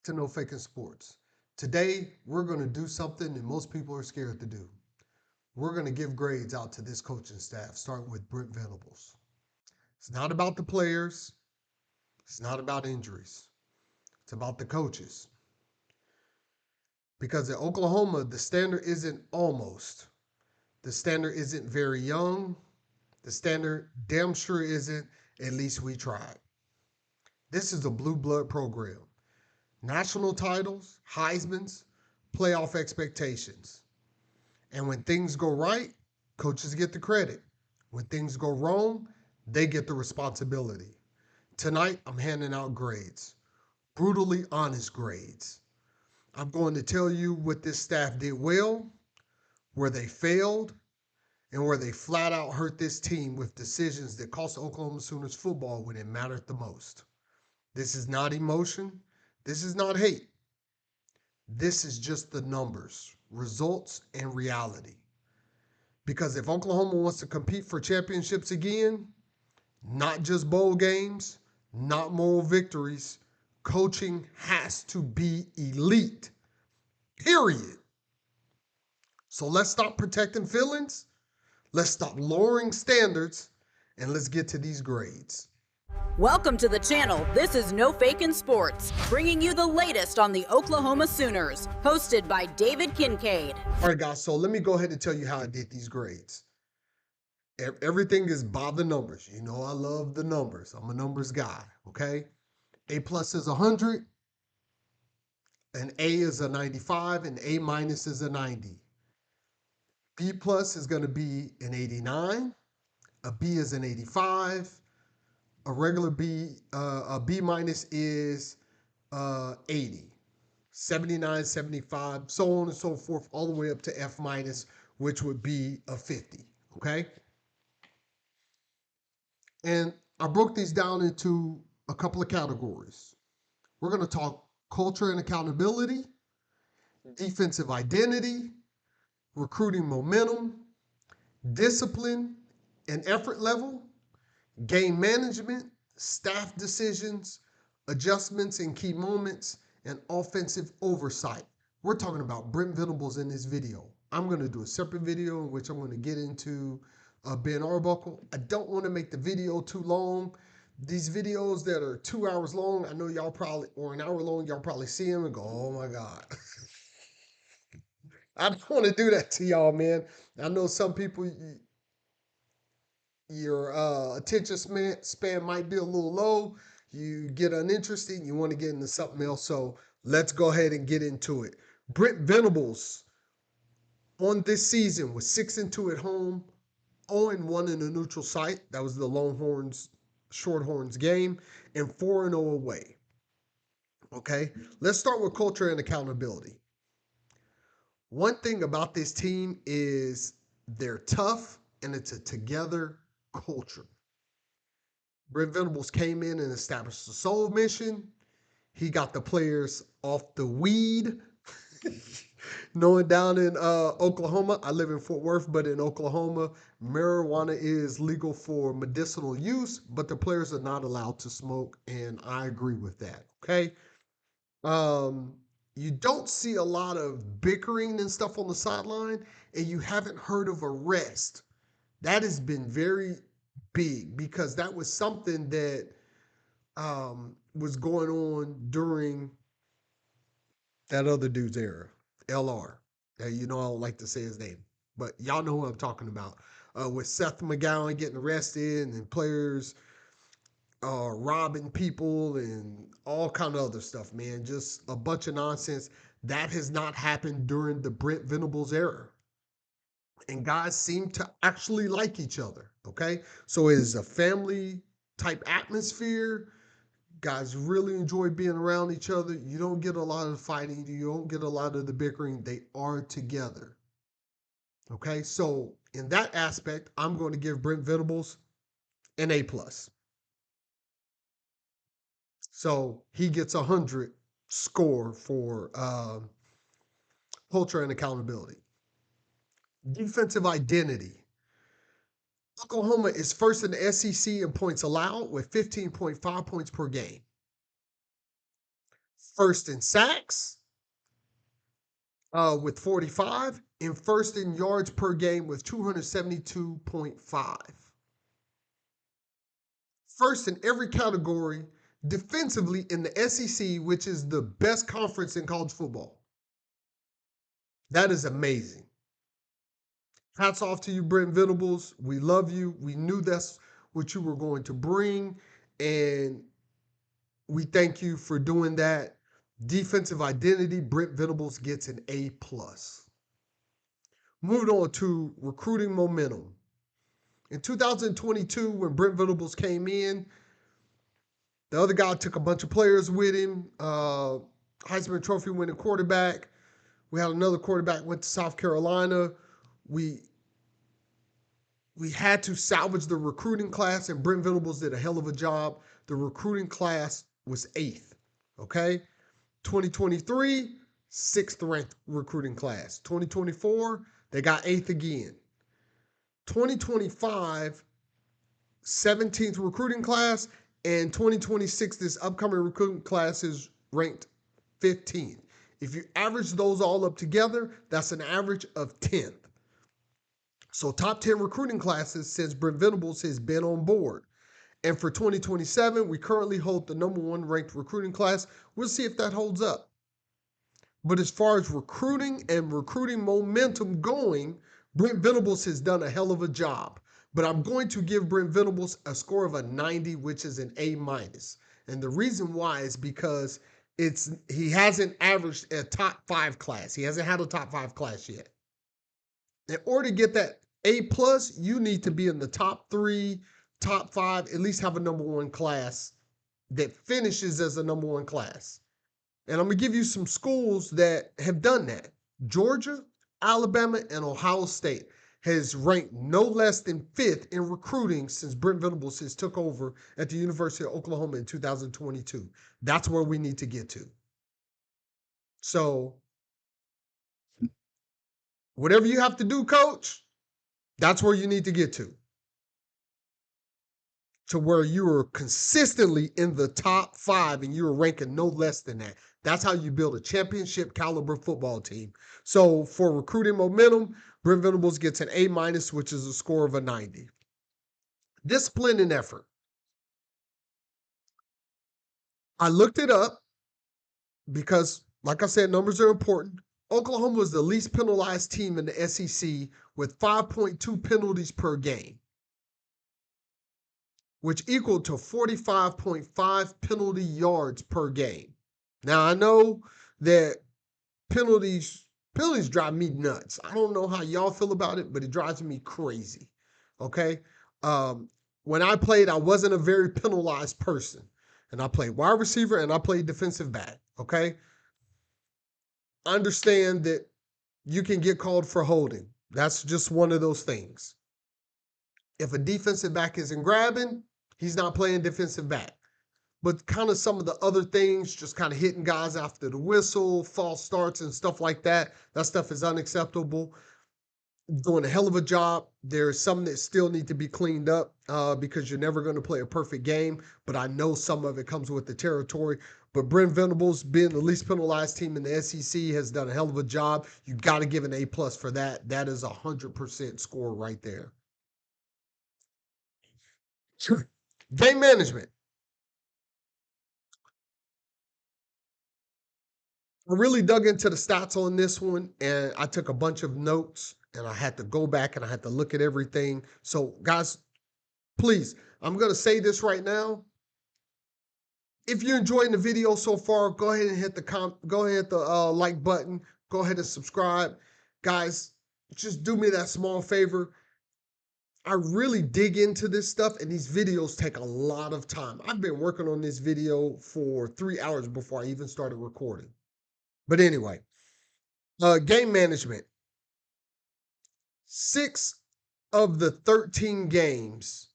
to No Faking Sports. Today, we're going to do something that most people are scared to do. We're going to give grades out to this coaching staff, starting with Brent Venables. It's not about the players, it's not about injuries, it's about the coaches. Because at Oklahoma, the standard isn't almost, the standard isn't very young, the standard damn sure isn't at least we tried. This is a blue blood program. National titles, Heisman's, playoff expectations. And when things go right, coaches get the credit. When things go wrong, they get the responsibility. Tonight, I'm handing out grades, brutally honest grades. I'm going to tell you what this staff did well, where they failed, and where they flat out hurt this team with decisions that cost Oklahoma Sooners football when it mattered the most. This is not emotion. This is not hate. This is just the numbers, results, and reality. Because if Oklahoma wants to compete for championships again, not just bowl games, not moral victories, coaching has to be elite, period. So let's stop protecting feelings, let's stop lowering standards, and let's get to these grades. Welcome to the channel. This is No Fakin' Sports, bringing you the latest on the Oklahoma Sooners, hosted by David Kincaid. All right, guys, so let me go ahead and tell you how I did these grades. Everything is by the numbers. You know I love the numbers. I'm a numbers guy, okay? A plus is 100, an A is a 95, and A minus is a 90. B plus is going to be an 89, a B is an 85, a regular B, a B minus is 80, 79, 75, so on and so forth, all the way up to F minus, which would be a 50, okay? And I broke these down into a couple of categories. We're going to talk culture and accountability, defensive identity, recruiting momentum, discipline and effort level, game management, staff decisions, adjustments in key moments, and offensive oversight. We're talking about Brent Venables in this video. I'm going to do a separate video in which I'm going to get into Ben Arbuckle. I don't want to make the video too long. These videos that are 2 hours long, I know y'all probably, or an hour long, y'all probably see them and go, oh my God. I don't want to do that to y'all, man. I know some people, your attention span might be a little low. You get uninterested. You want to get into something else. So let's go ahead and get into it. Brent Venables on this season was 6-2 at home, 0-1 in a neutral site. That was the Longhorns, Shorthorns game, and 4-0 away. Okay, let's start with culture and accountability. One thing about this team is they're tough and it's a together culture. Brent Venables came in and established the soul mission. He got the players off the weed. Knowing down in Oklahoma, I live in Fort Worth, but in Oklahoma, marijuana is legal for medicinal use, but the players are not allowed to smoke, and I agree with that, okay? You don't see a lot of bickering and stuff on the sideline, and you haven't heard of arrest. That has been very big because that was something that was going on during that other dude's era, LR. You know I don't like to say his name, but y'all know who I'm talking about. With Seth McGowan getting arrested and players robbing people and all kind of other stuff, man. Just a bunch of nonsense. That has not happened during the Brent Venables era. And guys seem to actually like each other, okay? So it is a family type atmosphere. Guys really enjoy being around each other. You don't get a lot of fighting. You don't get a lot of the bickering. They are together, okay? So in that aspect, I'm going to give Brent Venables an A+. So he gets 100 score for culture and accountability. Defensive identity. Oklahoma is first in the SEC in points allowed with 15.5 points per game. first in sacks with 45, and first in yards per game with 272.5. First in every category defensively in the SEC, which is the best conference in college football. That is amazing. Hats off to you, Brent Venables. We love you. We knew that's what you were going to bring, and we thank you for doing that. Defensive identity, Brent Venables gets an A+. Moving on to recruiting momentum. In 2022, when Brent Venables came in, the other guy took a bunch of players with him. Heisman Trophy winning quarterback. We had another quarterback went to South Carolina. We had to salvage the recruiting class, and Brent Venables did a hell of a job. The recruiting class was 8th, okay? 2023, 6th ranked recruiting class. 2024, they got 8th again. 2025, 17th recruiting class, and 2026, this upcoming recruiting class is ranked 15th. If you average those all up together, that's an average of 10th. So top 10 recruiting classes since Brent Venables has been on board. And for 2027, we currently hold the #1 ranked recruiting class. We'll see if that holds up. But as far as recruiting and recruiting momentum going, Brent Venables has done a hell of a job. But I'm going to give Brent Venables a score of a 90, which is an A-. And the reason why is because he hasn't averaged a top 5 class. He hasn't had a top 5 class yet. In order to get that A+, you need to be in the top 3, top 5, at least have a #1 class that finishes as a #1 class. And I'm going to give you some schools that have done that. Georgia, Alabama, and Ohio State has ranked no less than 5th in recruiting since Brent Venables has took over at the University of Oklahoma in 2022. That's where we need to get to. So whatever you have to do, coach, that's where you need to get to where you are consistently in the top 5 and you're ranking no less than that. That's how you build a championship caliber football team. So for recruiting momentum, Brent Venables gets an A-, which is a score of a 90. Discipline and effort. I looked it up because, like I said, numbers are important. Oklahoma was the least penalized team in the SEC with 5.2 penalties per game, which equaled to 45.5 penalty yards per game. Now, I know that penalties drive me nuts. I don't know how y'all feel about it, but it drives me crazy, okay? When I played, I wasn't a very penalized person, and I played wide receiver and I played defensive back, okay? Understand that you can get called for holding. That's just one of those things. If a defensive back isn't grabbing, he's not playing defensive back. But kind of some of the other things, just kind of hitting guys after the whistle, false starts and stuff like that, that stuff is unacceptable. Doing a hell of a job. There's some that still need to be cleaned up because you're never going to play a perfect game, but I know some of it comes with the territory. But Brent Venables, being the least penalized team in the SEC, has done a hell of a job. You got to give an A+ for that. That is 100% score right there. Game management. I really dug into the stats on this one, and I took a bunch of notes, and I had to go back and I had to look at everything. So, guys, please, I'm going to say this right now. If you're enjoying the video so far, go ahead and hit the like button. Go ahead and subscribe. Guys, just do me that small favor. I really dig into this stuff, and these videos take a lot of time. I've been working on this video for 3 hours before I even started recording. But anyway, game management. 6 of the 13 games,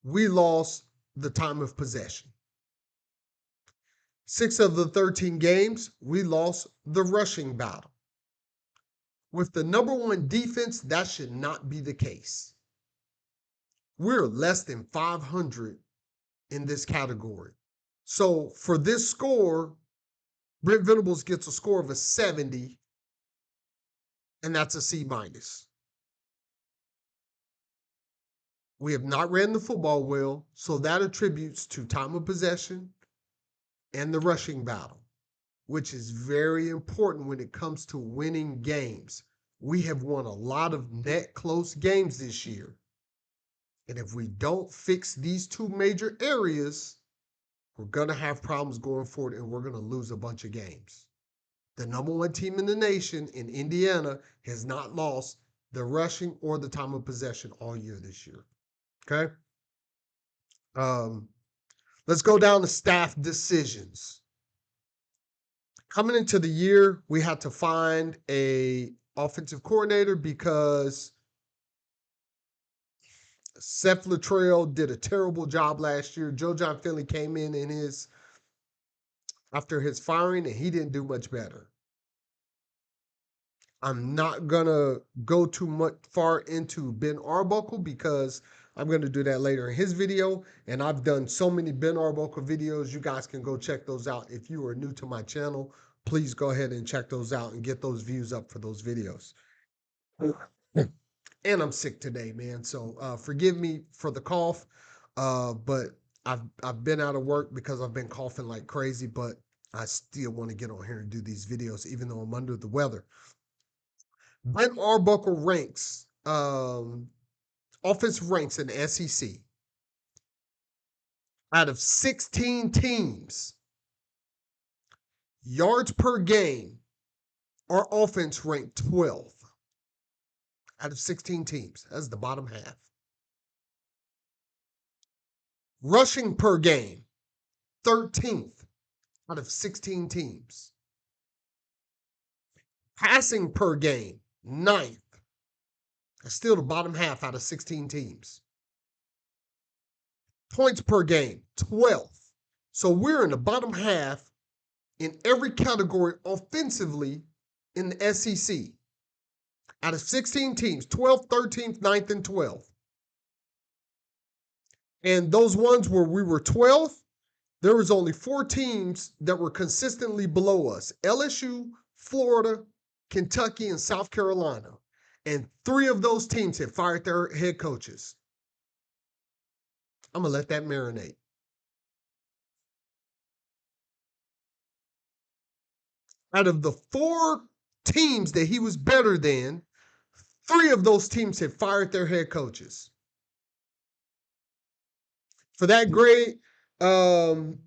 we lost the time of possession. 6 of the 13 games, we lost the rushing battle. With the #1 defense, that should not be the case. We're less than 500 in this category. So for this score, Brent Venables gets a score of a 70, and that's a C minus. We have not ran the football well, so that attributes to time of possession and the rushing battle, which is very important when it comes to winning games. We have won a lot of net close games this year. And if we don't fix these two major areas, we're going to have problems going forward and we're going to lose a bunch of games. The number one team in the nation in Indiana has not lost the rushing or the time of possession all year this year. Okay. Let's go down to staff decisions. Coming into the year, we had to find a offensive coordinator because Seth Luttrell did a terrible job last year. Joe John Finley came in after his firing, and he didn't do much better. I'm not gonna go too much far into Ben Arbuckle because I'm gonna do that later in his video. And I've done so many Ben Arbuckle videos. You guys can go check those out. If you are new to my channel, please go ahead and check those out and get those views up for those videos. And I'm sick today, man. So forgive me for the cough. But I've been out of work because I've been coughing like crazy, but I still want to get on here and do these videos, even though I'm under the weather. Brent Arbuckle ranks, offensive ranks in the SEC. Out of 16 teams, yards per game, our offense ranked 12th. Out of 16 teams. That's the bottom half. Rushing per game, 13th out of 16 teams. Passing per game, 9th. That's still the bottom half out of 16 teams. Points per game, 12th. So we're in the bottom half in every category offensively in the SEC. Out of 16 teams, 12th, 13th, 9th, and 12th. And those ones where we were 12th, there was only 4 teams that were consistently below us. LSU, Florida, Kentucky, and South Carolina. And 3 of those teams had fired their head coaches. I'm going to let that marinate. Out of the 4 teams that he was better than, 3 of those teams had fired their head coaches. For that grade,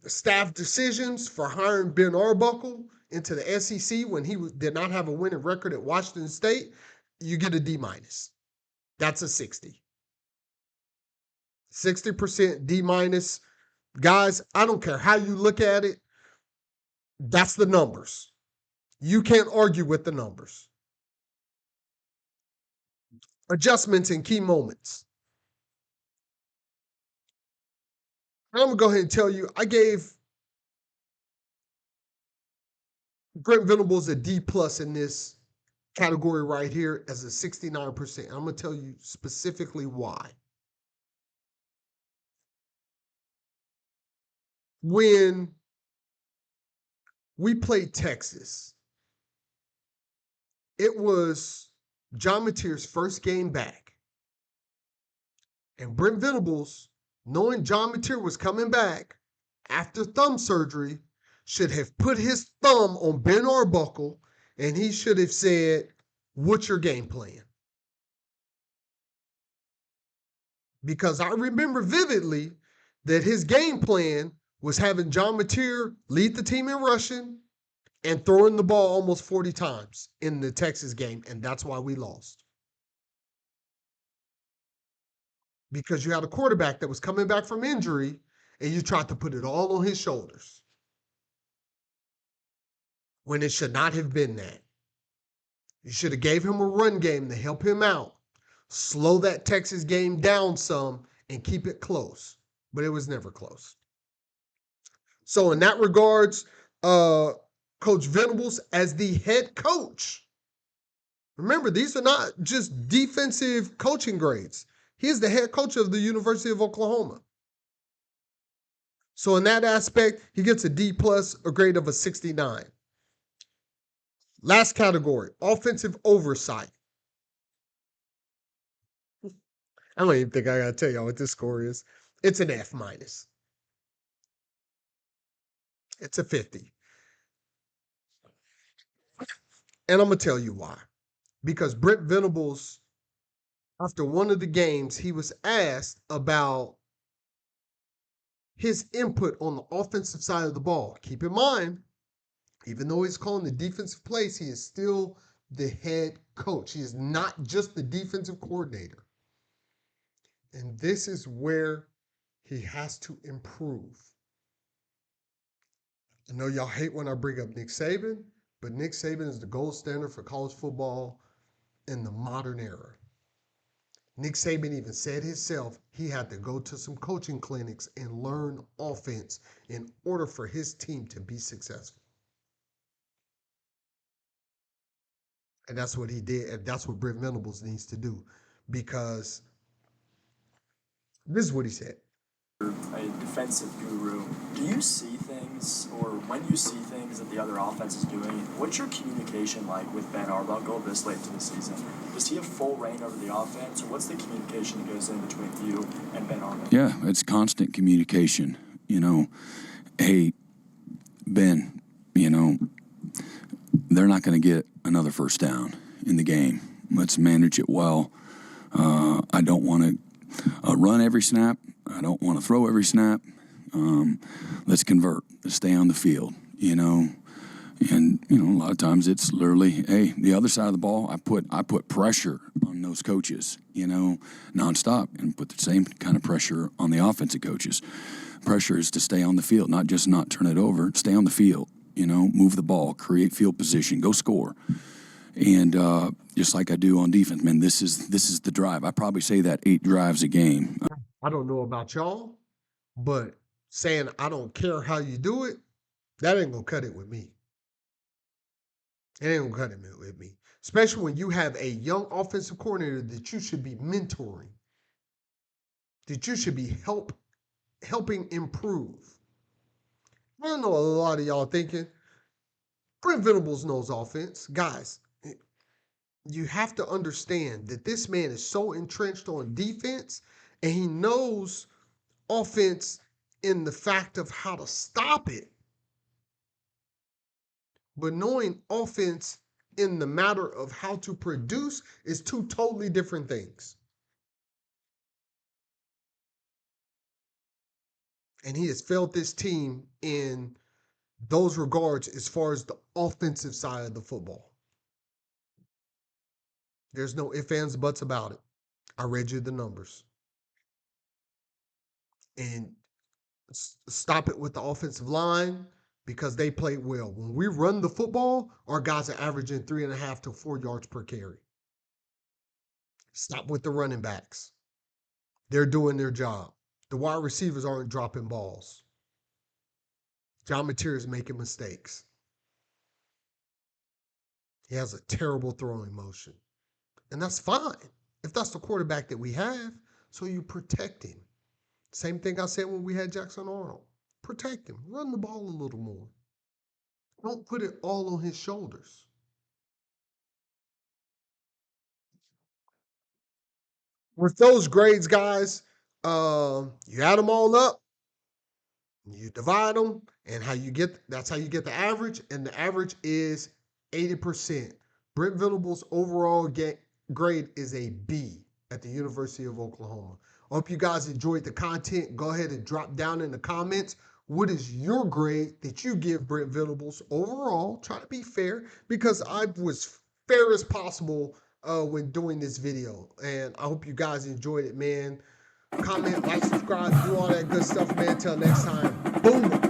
staff decisions for hiring Ben Arbuckle into the SEC when he did not have a winning record at Washington State, you get a D minus. That's a 60. 60% D minus. Guys, I don't care how you look at it. That's the numbers. You can't argue with the numbers. Adjustments in key moments. I'm going to go ahead and tell you, I gave Brent Venables a D plus in this category right here as a 69%. I'm going to tell you specifically why. When we played Texas, it was John Mateer's first game back. And Brent Venables, knowing John Mateer was coming back after thumb surgery, should have put his thumb on Ben Arbuckle and he should have said, "What's your game plan?" Because I remember vividly that his game plan was having John Mateer lead the team in rushing and throwing the ball almost 40 times in the Texas game, and that's why we lost. Because you had a quarterback that was coming back from injury, and you tried to put it all on his shoulders. When it should not have been that. You should have gave him a run game to help him out, slow that Texas game down some, and keep it close. But it was never close. So in that regards, Coach Venables as the head coach. Remember, these are not just defensive coaching grades. He is the head coach of the University of Oklahoma. So in that aspect, he gets a D plus, a grade of a 69. Last category, offensive oversight. I don't even think I gotta tell y'all what this score is. It's an F minus. It's a 50. And I'm gonna tell you why. Because Brent Venables, after one of the games, he was asked about his input on the offensive side of the ball. Keep in mind, even though he's calling the defensive plays, he is still the head coach. He is not just the defensive coordinator. And this is where he has to improve. I know y'all hate when I bring up Nick Saban, but Nick Saban is the gold standard for college football in the modern era. Nick Saban even said himself he had to go to some coaching clinics and learn offense in order for his team to be successful. And that's what he did. And that's what Brent Venables needs to do. Because this is what he said. A defensive guru, do you see things, or when you see things that the other offense is doing, what's your communication like with Ben Arbuckle this late to the season? Does he have full reign over the offense, or what's the communication that goes in between you and Ben Arbuckle? Yeah, it's constant communication. You know, hey, Ben, you know, they're not going to get another first down in the game. Let's manage it well. I don't want to run every snap. I don't want to throw every snap. Let's convert. Let's stay on the field, you know. And, you know, a lot of times it's literally, hey, the other side of the ball, I put pressure on those coaches, you know, nonstop, and put the same kind of pressure on the offensive coaches. Pressure is to stay on the field, not just not turn it over. Stay on the field, you know, move the ball, create field position, go score. And just like I do on defense, man, this is the drive. I probably say that 8 drives a game. I don't know about y'all, but saying I don't care how you do it, that ain't gonna cut it with me. It ain't gonna cut it with me. Especially when you have a young offensive coordinator that you should be mentoring, that you should be helping improve. I don't know a lot of y'all thinking, Brent Venables knows offense. Guys, you have to understand that this man is so entrenched on defense, and he knows offense in the fact of how to stop it. But knowing offense in the matter of how to produce is 2 totally different things. And he has failed this team in those regards as far as the offensive side of the football. There's no ifs, ands, buts about it. I read you the numbers. And stop it with the offensive line because they played well. When we run the football, our guys are averaging 3.5 to 4 yards per carry. Stop with the running backs. They're doing their job. The wide receivers aren't dropping balls. John Mateer is making mistakes. He has a terrible throwing motion. And that's fine if that's the quarterback that we have, so you protect him. Same thing I said when we had Jackson Arnold. Protect him. Run the ball a little more. Don't put it all on his shoulders. With those grades, guys, you add them all up, you divide them, and that's how you get the average, and the average is 80%. Brent Venables' overall grade is a B at the University of Oklahoma. I hope you guys enjoyed the content. Go ahead and drop down in the comments. What is your grade that you give Brent Venables overall? Try to be fair, because I was fair as possible when doing this video. And I hope you guys enjoyed it, man. Comment, like, subscribe, do all that good stuff, man. Till next time. Boom.